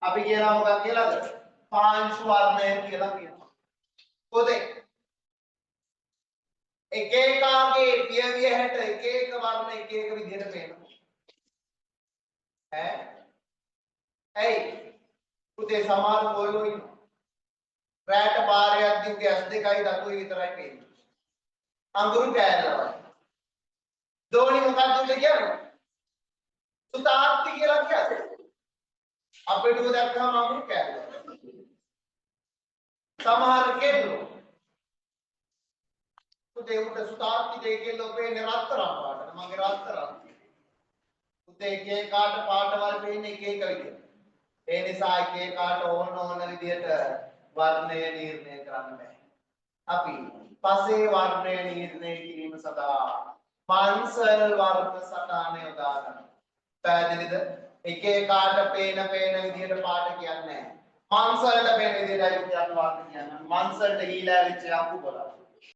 අපි කියනවා මොකක්ද කියලාද? පාංශු වර්ණය කියලා කියනවා. පොතේ එක එකාගේ පියවිය හැට එක එක වර්ණ එක එක විදිහට පේනවා. ඈ ඇයි? පුතේ සමහර කොල්ලෝ ඉන්නවා. රැට පාරයක් දිගේ ඇස් දෙකයි දකුයි විතරයි පේන්නේ. අඟුරු කෑල්ලවයි. දෝණි මොකක්ද කියන්නේ? සුතාර්ති කියලා කියන්නේ. අපිට උද දැක්කම අඟුරු කෑල්ල. සමහර කෙල්ලෝ පුතේ උට සුතාර්ති දෙය කෙල්ලෝ පේන්නේ රත්තරන් පාටට. මගේ රත්තරන්. පුතේ එක එකාට පාටවල් පේන්නේ එක එක විදිහට. ඒ නිසා එක එකාට ඕන විදිහට වර්ණය නිර්ණය කරන්න බෑ. අපි පසේ වර්ණය නිර්ණය කිරීම සඳහා පන්සල් වර්ණ සටහන යොදා ගන්නවා. පැහැදිලිද? එක එකාට පේන විදිහට පාට කියන්නේ නැහැ. මන්සල්ට පේන විදිහටයි අපි වර්ණ කියන්නේ. මන්සල්ට හීලා වෙච්ච අකුබල.